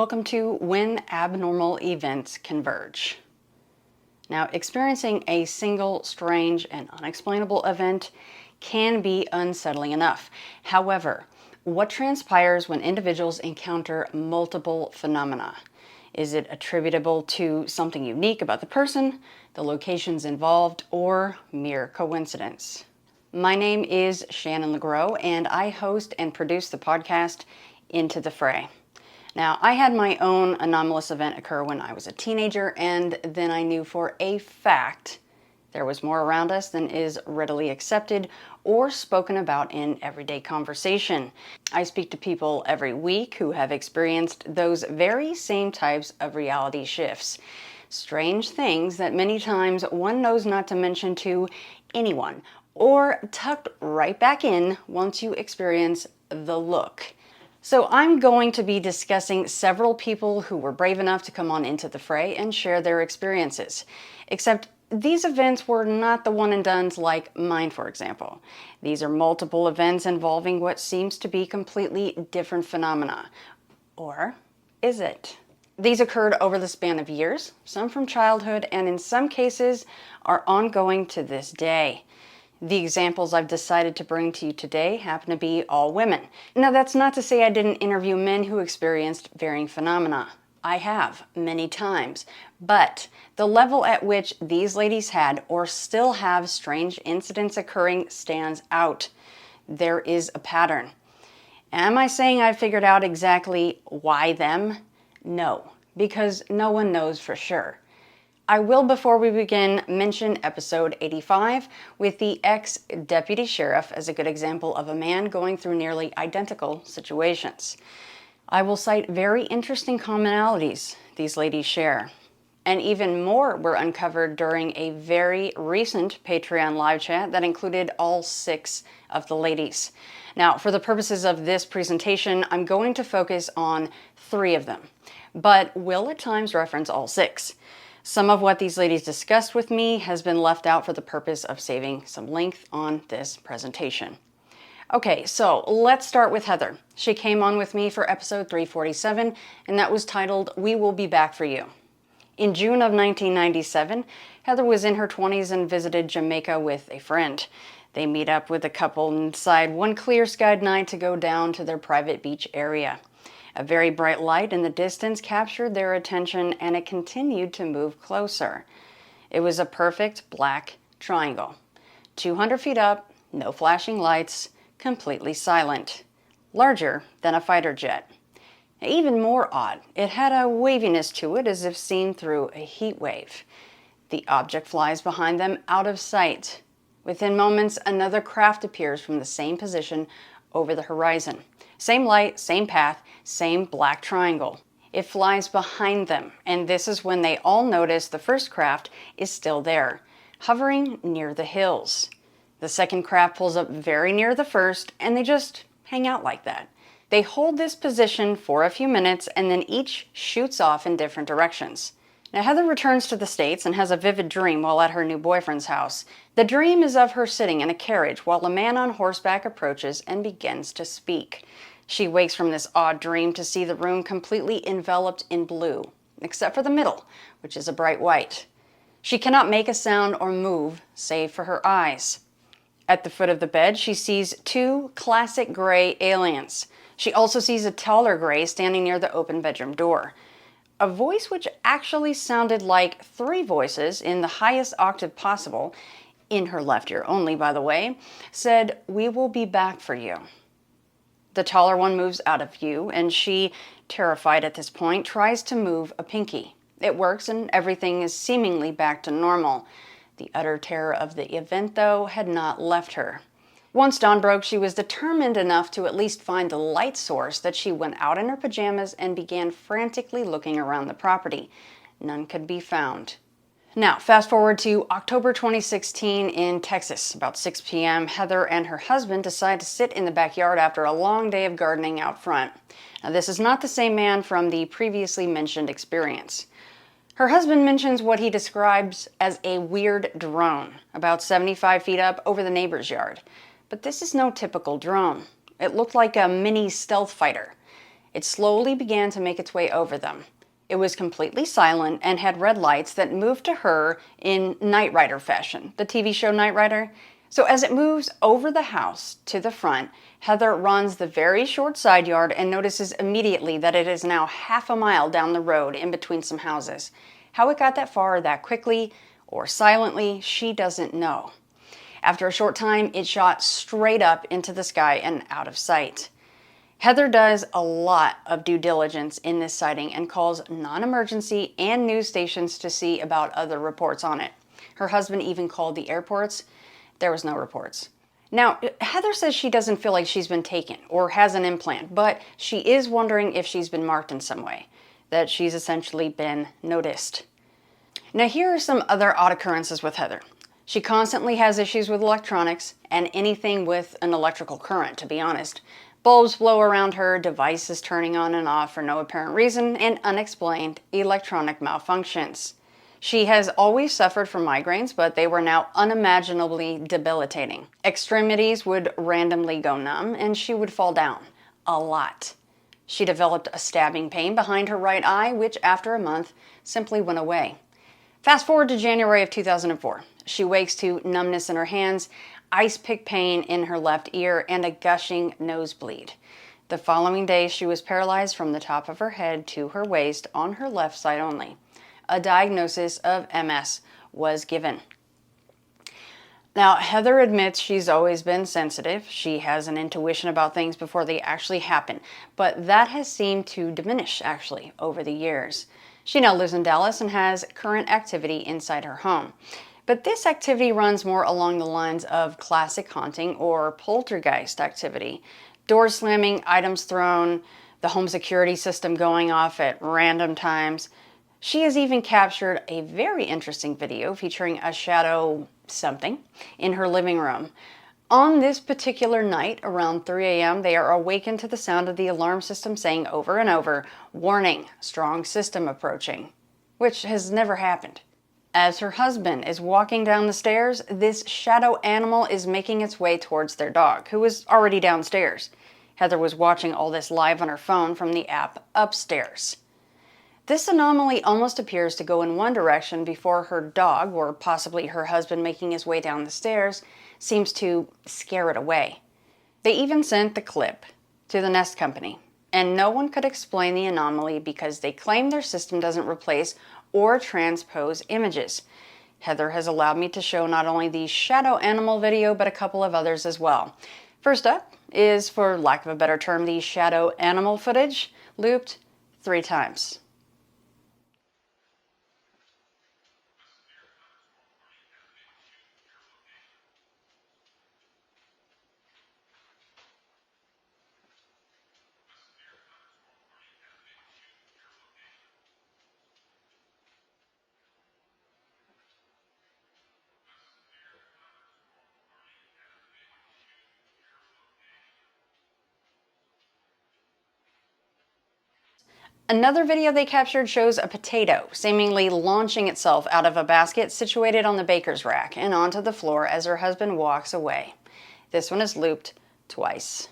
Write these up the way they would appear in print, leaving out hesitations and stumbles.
Welcome to When Abnormal Events Converge. Now, experiencing a single strange and unexplainable event can be unsettling enough. However, what transpires when individuals encounter multiple phenomena? Is it attributable to something unique about the person, the locations involved, or mere coincidence? My name is Shannon LeGro, and I host and produce the podcast Into the Fray. Now, I had my own anomalous event occur when I was a teenager, and then I knew for a fact there was more around us than is readily accepted or spoken about in everyday conversation. I speak to people every week who have experienced those very same types of reality shifts. Strange things that many times one knows not to mention to anyone, or tucked right back in once you experience the look. So I'm going to be discussing several people who were brave enough to come on Into the Fray and share their experiences. Except these events were not the one and dones like mine, for example. These are multiple events involving what seems to be completely different phenomena. Or is it? These occurred over the span of years, some from childhood, and in some cases are ongoing to this day. The examples I've decided to bring to you today happen to be all women. Now, that's not to say I didn't interview men who experienced varying phenomena. I have, many times. But the level at which these ladies had or still have strange incidents occurring stands out. There is a pattern. Am I saying I've figured out exactly why them? No, because no one knows for sure. I will, before we begin, mention episode 85 with the ex-deputy sheriff as a good example of a man going through nearly identical situations. I will cite very interesting commonalities these ladies share. And even more were uncovered during a very recent Patreon live chat that included all 6 of the ladies. Now, for the purposes of this presentation, I'm going to focus on 3 of them, but will at times reference all 6. Some of what these ladies discussed with me has been left out for the purpose of saving some length on this presentation. Okay, so let's start with Heather. She came on with me for episode 347, and that was titled, We Will Be Back for You. In June of 1997, Heather was in her 20s and visited Jamaica with a friend. They meet up with a couple and decide one clear-skied night to go down to their private beach area. A very bright light in the distance captured their attention, and it continued to move closer. It was a perfect black triangle. 200 feet up, no flashing lights, completely silent. Larger than a fighter jet. Even more odd, it had a waviness to it as if seen through a heat wave. The object flies behind them out of sight. Within moments, another craft appears from the same position over the horizon. Same light, same path, same black triangle. It flies behind them, and this is when they all notice the first craft is still there, hovering near the hills. The second craft pulls up very near the first, and they just hang out like that. They hold this position for a few minutes, and then each shoots off in different directions. Now, Heather returns to the States and has a vivid dream while at her new boyfriend's house. The dream is of her sitting in a carriage while a man on horseback approaches and begins to speak. She wakes from this odd dream to see the room completely enveloped in blue, except for the middle, which is a bright white. She cannot make a sound or move, save for her eyes. At the foot of the bed, she sees 2 classic gray aliens. She also sees a taller gray standing near the open bedroom door. A voice which actually sounded like 3 voices in the highest octave possible, in her left ear only, by the way, said, "We will be back for you." The taller one moves out of view, and she, terrified at this point, tries to move a pinky. It works, and everything is seemingly back to normal. The utter terror of the event, though, had not left her. Once dawn broke, she was determined enough to at least find the light source that she went out in her pajamas and began frantically looking around the property. None could be found. Now, fast forward to October 2016 in Texas. About 6 p.m., Heather and her husband decide to sit in the backyard after a long day of gardening out front. Now, this is not the same man from the previously mentioned experience. Her husband mentions what he describes as a weird drone, about 75 feet up over the neighbor's yard. But this is no typical drone. It looked like a mini stealth fighter. It slowly began to make its way over them. It was completely silent and had red lights that moved to her in Knight Rider fashion, the TV show Knight Rider. So as it moves over the house to the front, Heather runs the very short side yard and notices immediately that it is now half a mile down the road in between some houses. How it got that far that quickly or silently, she doesn't know. After a short time, it shot straight up into the sky and out of sight. Heather does a lot of due diligence in this sighting and calls non-emergency and news stations to see about other reports on it. Her husband even called the airports. There was no reports. Now, Heather says she doesn't feel like she's been taken or has an implant, but she is wondering if she's been marked in some way, that she's essentially been noticed. Now, here are some other odd occurrences with Heather. She constantly has issues with electronics and anything with an electrical current, to be honest. Bulbs blow around her, devices turning on and off for no apparent reason, and unexplained electronic malfunctions. She has always suffered from migraines, but they were now unimaginably debilitating. Extremities would randomly go numb, and she would fall down. A lot. She developed a stabbing pain behind her right eye, which after a month simply went away. Fast forward to January of 2004. She wakes to numbness in her hands, ice pick pain in her left ear, and a gushing nosebleed. The following day, she was paralyzed from the top of her head to her waist on her left side only. A diagnosis of MS was given. Now, Heather admits she's always been sensitive. She has an intuition about things before they actually happen, but that has seemed to diminish, actually, over the years. She now lives in Dallas and has current activity inside her home. But this activity runs more along the lines of classic haunting or poltergeist activity. Doors slamming, items thrown, the home security system going off at random times. She has even captured a very interesting video featuring a shadow something in her living room. On this particular night, around 3 a.m., they are awakened to the sound of the alarm system saying over and over, "Warning, strong system approaching," which has never happened. As her husband is walking down the stairs, this shadow animal is making its way towards their dog, who is already downstairs. Heather was watching all this live on her phone from the app upstairs. This anomaly almost appears to go in one direction before her dog, or possibly her husband making his way down the stairs, seems to scare it away. They even sent the clip to the Nest Company, and no one could explain the anomaly because they claim their system doesn't replace or transpose images. Heather has allowed me to show not only the shadow animal video, but a couple of others as well. First up is, for lack of a better term, the shadow animal footage, looped 3 times. Another video they captured shows a potato seemingly launching itself out of a basket situated on the baker's rack and onto the floor as her husband walks away. This one is looped twice.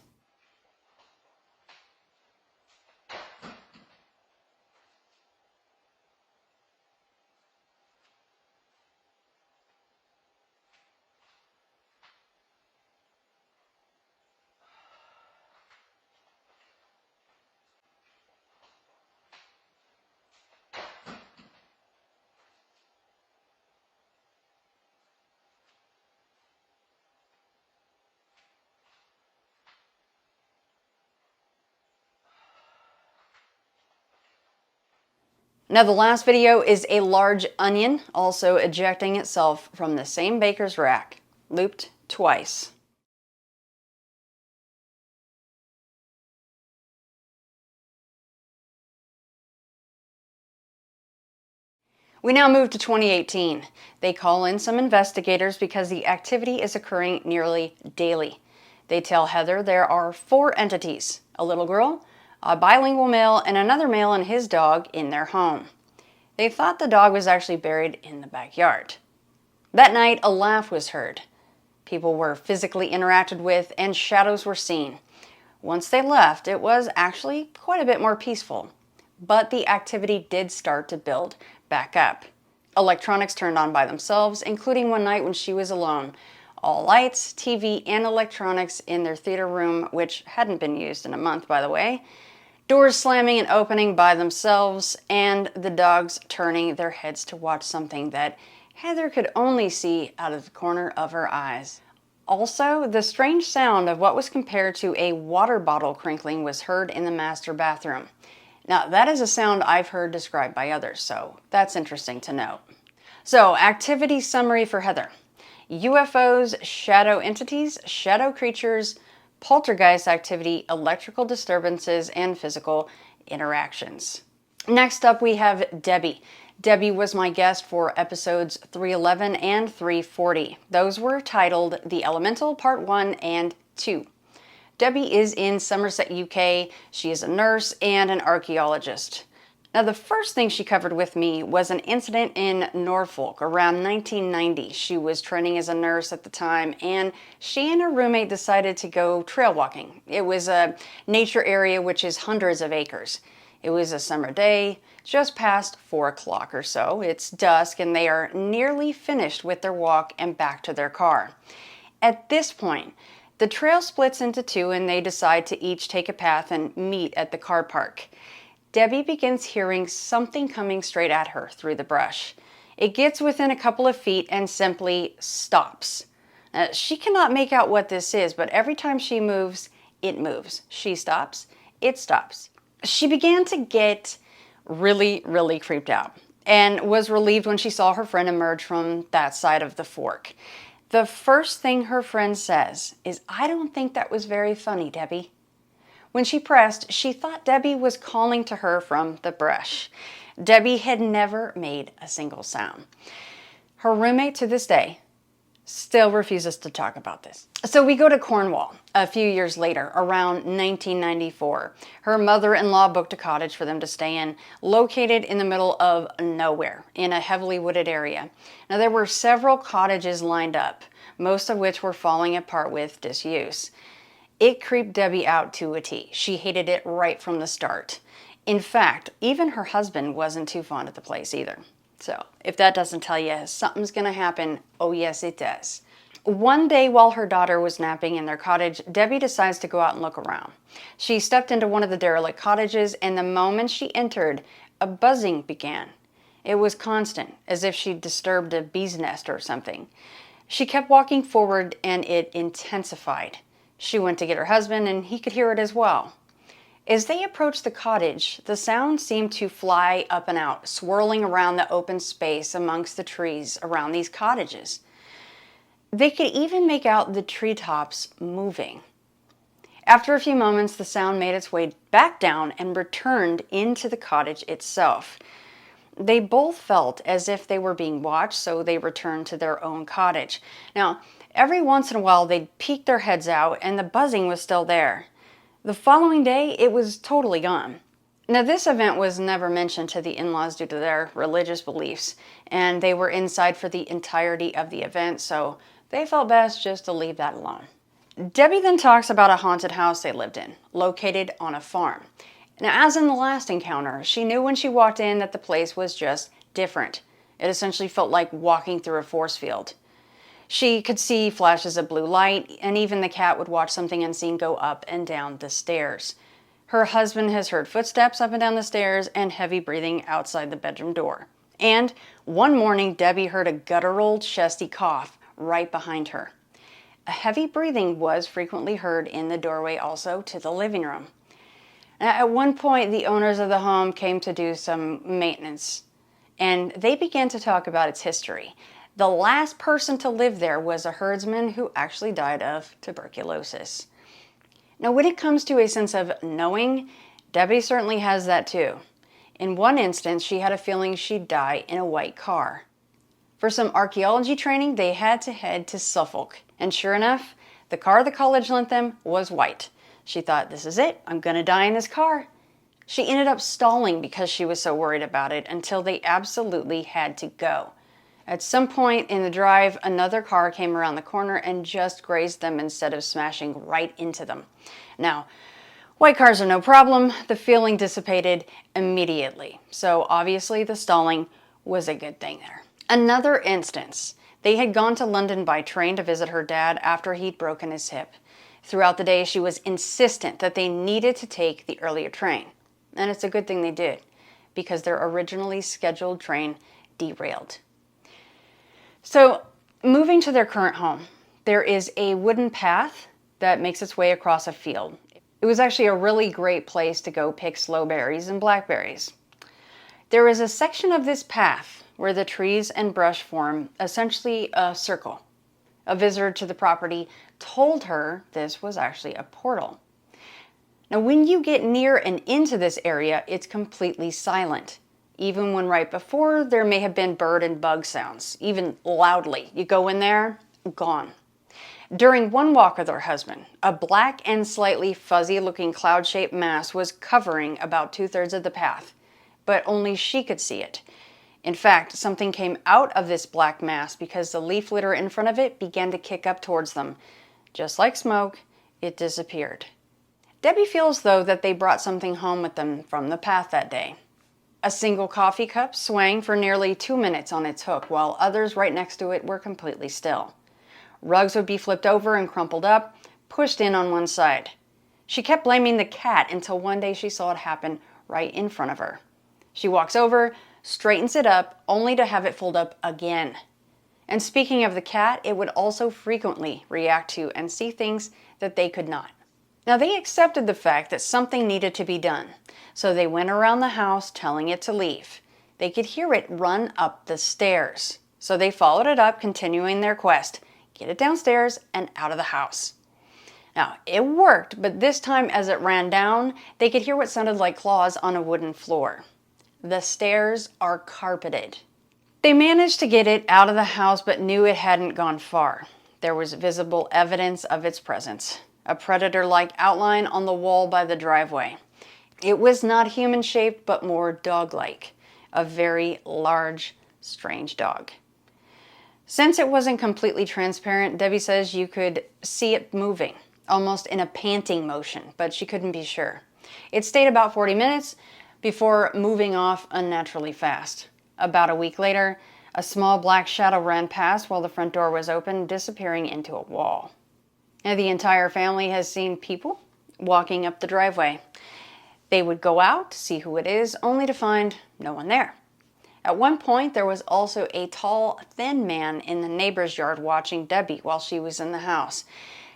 Now the last video is a large onion also ejecting itself from the same baker's rack, looped twice. We now move to 2018. They call in some investigators because the activity is occurring nearly daily. They tell Heather there are 4 entities, a little girl, a bilingual male, and another male and his dog in their home. They thought the dog was actually buried in the backyard. That night, a laugh was heard. People were physically interacted with and shadows were seen. Once they left, it was actually quite a bit more peaceful, but the activity did start to build back up. Electronics turned on by themselves, including one night when she was alone. All lights, TV, and electronics in their theater room, which hadn't been used in a month, by the way. Doors slamming and opening by themselves, and the dogs turning their heads to watch something that Heather could only see out of the corner of her eyes. Also, the strange sound of what was compared to a water bottle crinkling was heard in the master bathroom. Now, that is a sound I've heard described by others, so that's interesting to note. So, activity summary for Heather. UFOs, shadow entities, shadow creatures, poltergeist activity, electrical disturbances, and physical interactions. Next up, we have Debbie. Debbie was my guest for episodes 311 and 340. Those were titled The Elemental Part 1 and 2. Debbie is in Somerset, UK. She is a nurse and an archaeologist. Now, the first thing she covered with me was an incident in Norfolk around 1990. She was training as a nurse at the time, and she and her roommate decided to go trail walking. It was a nature area which is hundreds of acres. It was a summer day, just past 4 o'clock or so. It's dusk, and they are nearly finished with their walk and back to their car. At this point, the trail splits into two, and they decide to each take a path and meet at the car park. Debbie begins hearing something coming straight at her through the brush. It gets within a couple of feet and simply stops. She cannot make out what this is, but every time she moves, it moves. She stops, it stops. She began to get really, really creeped out and was relieved when she saw her friend emerge from that side of the fork. The first thing her friend says is, "I don't think that was very funny, Debbie." When she pressed, she thought Debbie was calling to her from the brush. Debbie had never made a single sound. Her roommate to this day still refuses to talk about this. So we go to Cornwall a few years later, around 1994. Her mother-in-law booked a cottage for them to stay in, located in the middle of nowhere, in a heavily wooded area. Now, there were several cottages lined up, most of which were falling apart with disuse. It creeped Debbie out to a T. She hated it right from the start. In fact, even her husband wasn't too fond of the place either. So, if that doesn't tell you something's gonna happen, oh yes it does. One day while her daughter was napping in their cottage, Debbie decides to go out and look around. She stepped into one of the derelict cottages, and the moment she entered, a buzzing began. It was constant, as if she'd disturbed a bee's nest or something. She kept walking forward, and it intensified. She went to get her husband, and he could hear it as well. As they approached the cottage, the sound seemed to fly up and out, swirling around the open space amongst the trees around these cottages. They could even make out the treetops moving. After a few moments, the sound made its way back down and returned into the cottage itself. They both felt as if they were being watched, so they returned to their own cottage. Now, every once in a while, they'd peek their heads out, and the buzzing was still there. The following day, it was totally gone. Now, this event was never mentioned to the in-laws due to their religious beliefs, and they were inside for the entirety of the event, so they felt best just to leave that alone. Debbie then talks about a haunted house they lived in, located on a farm. Now, as in the last encounter, she knew when she walked in that the place was just different. It essentially felt like walking through a force field. She could see flashes of blue light, and even the cat would watch something unseen go up and down the stairs. Her husband has heard footsteps up and down the stairs and heavy breathing outside the bedroom door. And one morning, Debbie heard a guttural, chesty cough right behind her. A heavy breathing was frequently heard in the doorway also to the living room. Now, at one point, the owners of the home came to do some maintenance, and they began to talk about its history. The last person to live there was a herdsman who actually died of tuberculosis. Now, when it comes to a sense of knowing, Debbie certainly has that too. In one instance, she had a feeling she'd die in a white car. For some archaeology training, they had to head to Suffolk. And sure enough, the car the college lent them was white. She thought, this is it, I'm gonna die in this car. She ended up stalling because she was so worried about it until they absolutely had to go. At some point in the drive, another car came around the corner and just grazed them instead of smashing right into them. Now, white cars are no problem. The feeling dissipated immediately. So obviously the stalling was a good thing there. Another instance. They had gone to London by train to visit her dad after he'd broken his hip. Throughout the day, she was insistent that they needed to take the earlier train. And it's a good thing they did, because their originally scheduled train derailed. So, moving to their current home, there is a wooden path that makes its way across a field. It was actually a really great place to go pick sloe berries and blackberries. There is a section of this path where the trees and brush form essentially a circle. A visitor to the property told her this was actually a portal. Now, when you get near and into this area, it's completely silent. Even when right before, there may have been bird and bug sounds, even loudly. You go in there, gone. During one walk with her husband, a black and slightly fuzzy-looking cloud-shaped mass was covering about 2/3 of the path, but only she could see it. In fact, something came out of this black mass because the leaf litter in front of it began to kick up towards them. Just like smoke, it disappeared. Debbie feels, though, that they brought something home with them from the path that day. A single coffee cup swang for nearly 2 minutes on its hook, while others right next to it were completely still. Rugs would be flipped over and crumpled up, pushed in on one side. She kept blaming the cat until one day she saw it happen right in front of her. She walks over, straightens it up, only to have it fold up again. And speaking of the cat, it would also frequently react to and see things that they could not. Now, they accepted the fact that something needed to be done, so they went around the house telling it to leave. They could hear it run up the stairs, so they followed it up, continuing their quest. Get it downstairs and out of the house. Now, it worked, but this time as it ran down, they could hear what sounded like claws on a wooden floor. The stairs are carpeted. They managed to get it out of the house, but knew it hadn't gone far. There was visible evidence of its presence. A predator-like outline on the wall by the driveway. It was not human-shaped, but more dog-like. A very large, strange dog. Since it wasn't completely transparent, Debbie says you could see it moving, almost in a panting motion, but she couldn't be sure. It stayed about 40 minutes before moving off unnaturally fast. About a week later, a small black shadow ran past while the front door was open, disappearing into a wall. Now, the entire family has seen people walking up the driveway. They would go out to see who it is, only to find no one there. At one point, there was also a tall, thin man in the neighbor's yard watching Debbie while she was in the house.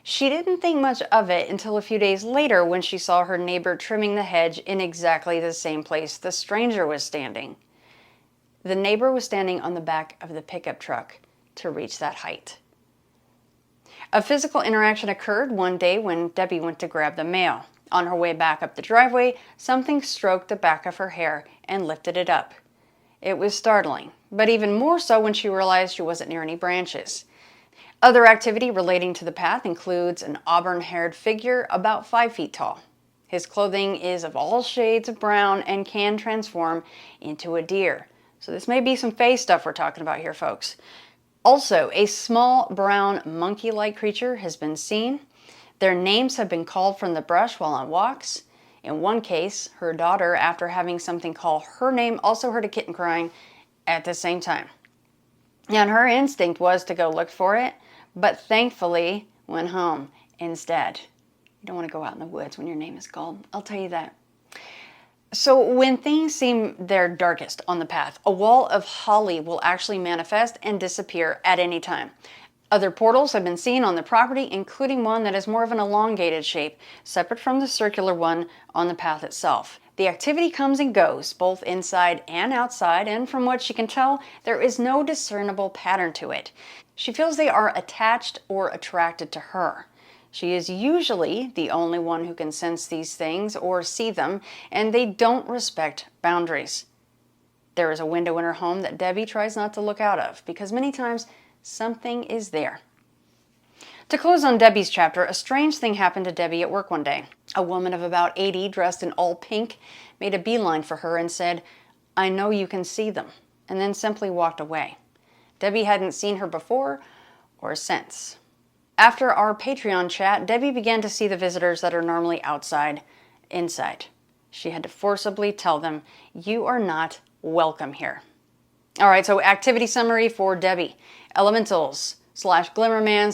She didn't think much of it until a few days later when she saw her neighbor trimming the hedge in exactly the same place the stranger was standing. The neighbor was standing on the back of the pickup truck to reach that height. A physical interaction occurred one day when Debbie went to grab the mail. On her way back up the driveway, something stroked the back of her hair and lifted it up. It was startling, but even more so when she realized she wasn't near any branches. Other activity relating to the path includes an auburn-haired figure about 5 feet tall. His clothing is of all shades of brown and can transform into a deer. So this may be some Fae stuff we're talking about here, folks. Also, a small brown monkey-like creature has been seen. Their names have been called from the brush while on walks. In one case, her daughter, after having something call her name, also heard a kitten crying at the same time. And her instinct was to go look for it, but thankfully went home instead. You don't want to go out in the woods when your name is called, I'll tell you that. So when things seem their darkest on the path, a wall of holly will actually manifest and disappear at any time. Other portals have been seen on the property, including one that is more of an elongated shape, separate from the circular one on the path itself. The activity comes and goes, both inside and outside, and from what she can tell, there is no discernible pattern to it. She feels they are attached or attracted to her. She is usually the only one who can sense these things or see them, and they don't respect boundaries. There is a window in her home that Debbie tries not to look out of, because many times something is there. To close on Debbie's chapter, a strange thing happened to Debbie at work one day. A woman of about 80, dressed in all pink, made a beeline for her and said, "I know you can see them," and then simply walked away. Debbie hadn't seen her before or since. After our Patreon chat, Debbie began to see the visitors that are normally outside, inside. She had to forcibly tell them, "You are not welcome here." All right, so activity summary for Debbie. Elementals / Glimmerman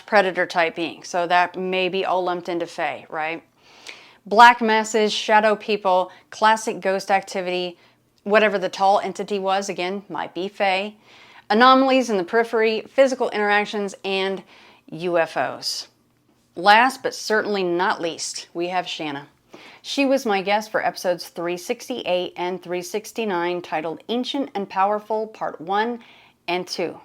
/ Predator type being. So that may be all lumped into Fae, right? Black masses, shadow people, classic ghost activity, whatever the tall entity was, again, might be Fae. Anomalies in the periphery, physical interactions, and UFOs. Last but certainly not least, we have Shana. She was my guest for episodes 368 and 369, titled Ancient and Powerful Part 1 and 2.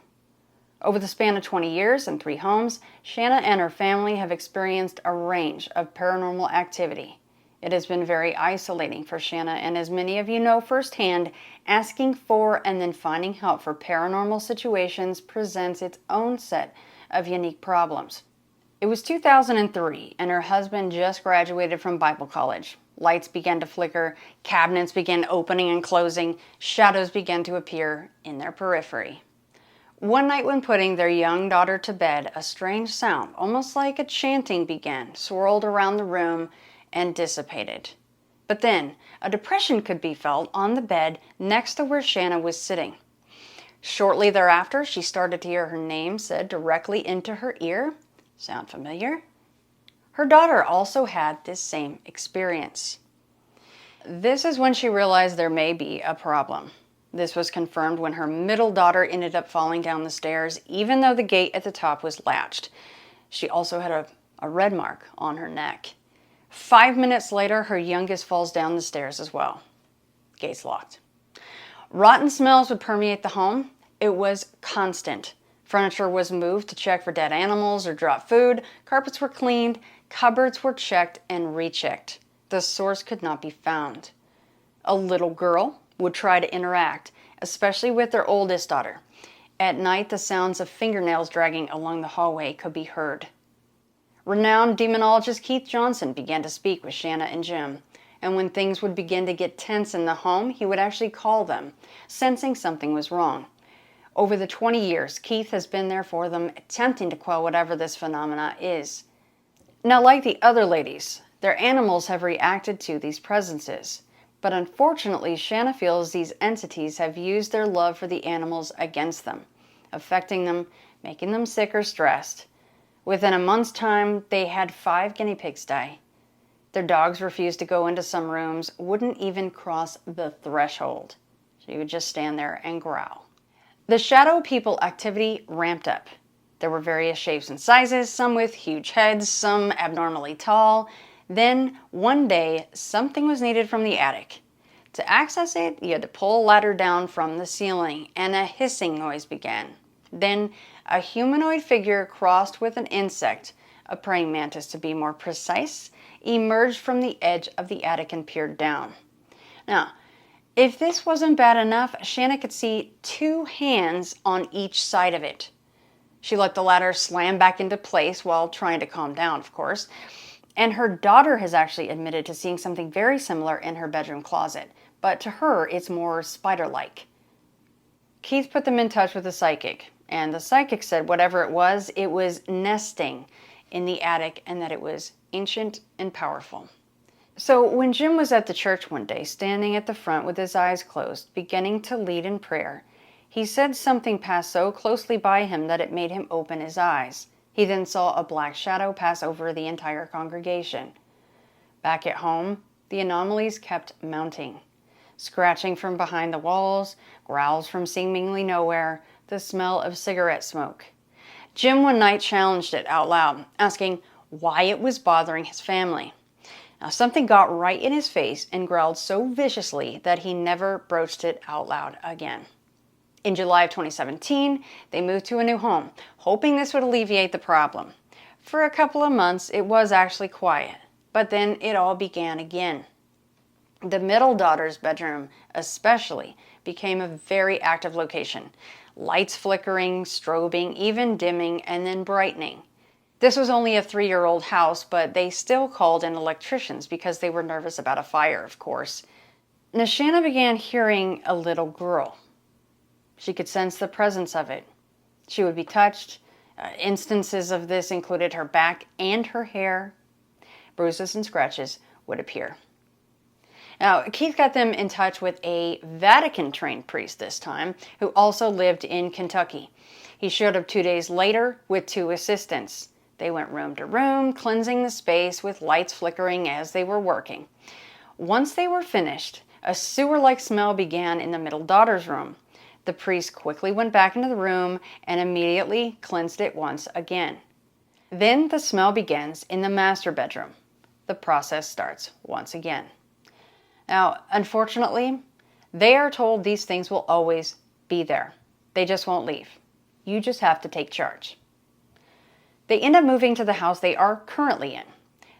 Over the span of 20 years and 3 homes, Shana and her family have experienced a range of paranormal activity. It has been very isolating for Shana, and as many of you know firsthand, asking for and then finding help for paranormal situations presents its own set of unique problems. It was 2003, and her husband just graduated from Bible college. Lights began to flicker, cabinets began opening and closing, shadows began to appear in their periphery. One night when putting their young daughter to bed, a strange sound, almost like a chanting, began, swirled around the room, and dissipated. But then, a depression could be felt on the bed next to where Shana was sitting. Shortly thereafter, she started to hear her name said directly into her ear. Sound familiar? Her daughter also had this same experience. This is when she realized there may be a problem. This was confirmed when her middle daughter ended up falling down the stairs, even though the gate at the top was latched. She also had a red mark on her neck. 5 minutes later, her youngest falls down the stairs as well. Gate's locked. Rotten smells would permeate the home. It was constant. Furniture was moved to check for dead animals or dropped food. Carpets were cleaned. Cupboards were checked and rechecked. The source could not be found. A little girl would try to interact, especially with their oldest daughter. At night, the sounds of fingernails dragging along the hallway could be heard. Renowned demonologist Keith Johnson began to speak with Shana and Jim, and when things would begin to get tense in the home, he would actually call them, sensing something was wrong. Over the 20 years, Keith has been there for them, attempting to quell whatever this phenomena is. Now, like the other ladies, their animals have reacted to these presences. But unfortunately, Shana feels these entities have used their love for the animals against them, affecting them, making them sick or stressed. Within a month's time, they had 5 guinea pigs die. Their dogs refused to go into some rooms, wouldn't even cross the threshold. She would just stand there and growl. The shadow people activity ramped up. There were various shapes and sizes, some with huge heads, some abnormally tall. Then, one day, something was needed from the attic. To access it, you had to pull a ladder down from the ceiling, and a hissing noise began. Then, a humanoid figure crossed with an insect, a praying mantis to be more precise, emerged from the edge of the attic and peered down. Now, if this wasn't bad enough, Shana could see 2 hands on each side of it. She let the ladder slam back into place while trying to calm down, of course. And her daughter has actually admitted to seeing something very similar in her bedroom closet, but to her, it's more spider-like. Keith put them in touch with a psychic, and the psychic said whatever it was nesting in the attic and that it was ancient and powerful. So when Jim was at the church one day, standing at the front with his eyes closed, beginning to lead in prayer, he said something passed so closely by him that it made him open his eyes. He then saw a black shadow pass over the entire congregation. Back at home, the anomalies kept mounting. Scratching from behind the walls, growls from seemingly nowhere, the smell of cigarette smoke. Jim one night challenged it out loud, asking why it was bothering his family. Now something got right in his face and growled so viciously that he never broached it out loud again. In July of 2017, they moved to a new home, hoping this would alleviate the problem. For a couple of months, it was actually quiet, but then it all began again. The middle daughter's bedroom, especially, became a very active location. Lights flickering, strobing, even dimming, and then brightening. This was only a 3-year-old house, but they still called in electricians because they were nervous about a fire, of course. Shana began hearing a little girl. She could sense the presence of it. She would be touched. Instances of this included her back and her hair. Bruises and scratches would appear. Now, Keith got them in touch with a Vatican-trained priest this time, who also lived in Kentucky. He showed up 2 days later with 2 assistants. They went room to room, cleansing the space with lights flickering as they were working. Once they were finished, a sewer-like smell began in the middle daughter's room. The priest quickly went back into the room and immediately cleansed it once again. Then the smell begins in the master bedroom. The process starts once again. Now, unfortunately, they are told these things will always be there. They just won't leave. You just have to take charge. They end up moving to the house they are currently in.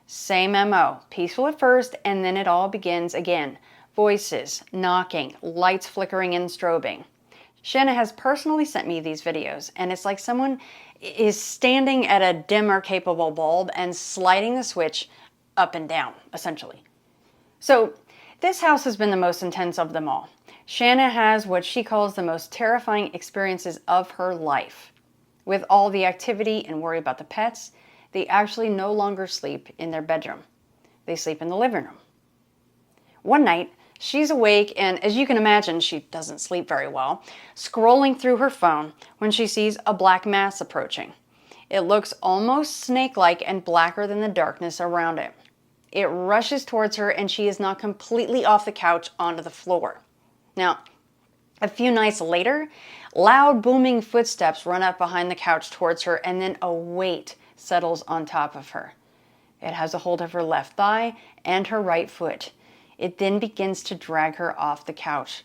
Same MO, peaceful at first, and then it all begins again. Voices, knocking, lights flickering and strobing. Shana has personally sent me these videos, and it's like someone is standing at a dimmer capable bulb and sliding the switch up and down, essentially. So this house has been the most intense of them all. Shana has what she calls the most terrifying experiences of her life. With all the activity and worry about the pets, they actually no longer sleep in their bedroom. They sleep in the living room. One night, she's awake, and as you can imagine, she doesn't sleep very well, scrolling through her phone when she sees a black mass approaching. It looks almost snake-like and blacker than the darkness around it. It rushes towards her, and she is knocked completely off the couch onto the floor. Now, a few nights later, loud booming footsteps run up behind the couch towards her, and then a weight settles on top of her. It has a hold of her left thigh and her right foot. It then begins to drag her off the couch.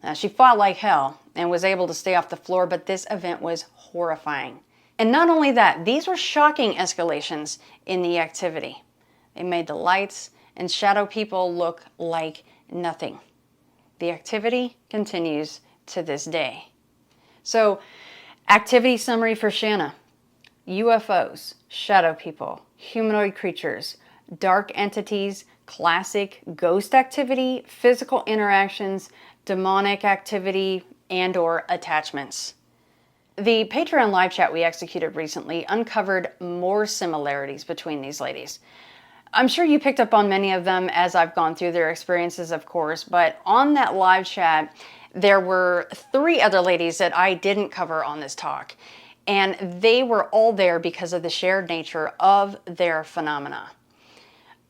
Now, she fought like hell and was able to stay off the floor, but this event was horrifying. And not only that, these were shocking escalations in the activity. They made the lights and shadow people look like nothing. The activity continues to this day. So, activity summary for Shana. UFOs, shadow people, humanoid creatures, dark entities, classic ghost activity, physical interactions, demonic activity, and/or attachments. The Patreon live chat we executed recently uncovered more similarities between these ladies. I'm sure you picked up on many of them as I've gone through their experiences, of course, but on that live chat, there were 3 other ladies that I didn't cover on this talk, and they were all there because of the shared nature of their phenomena.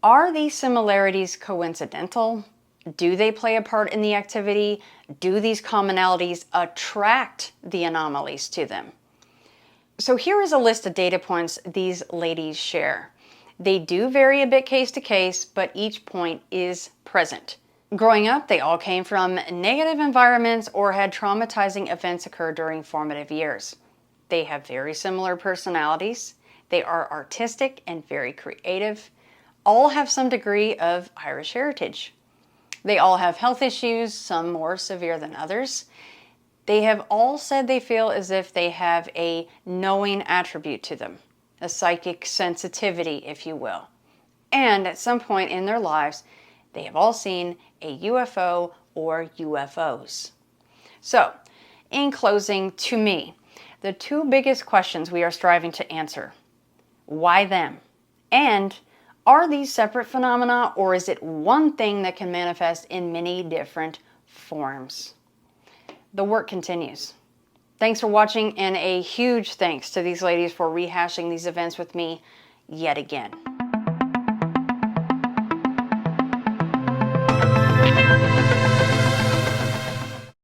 Are these similarities coincidental? Do they play a part in the activity? Do these commonalities attract the anomalies to them? So here is a list of data points these ladies share. They do vary a bit case to case, but each point is present. Growing up, they all came from negative environments or had traumatizing events occur during formative years. They have very similar personalities. They are artistic and very creative. All have some degree of Irish heritage. They all have health issues, some more severe than others. They have all said they feel as if they have a knowing attribute to them, a psychic sensitivity, if you will. And at some point in their lives, they have all seen a UFO or UFOs. So, in closing, to me, the 2 biggest questions we are striving to answer: why them? And are these separate phenomena, or is it one thing that can manifest in many different forms? The work continues. Thanks for watching, and a huge thanks to these ladies for rehashing these events with me yet again.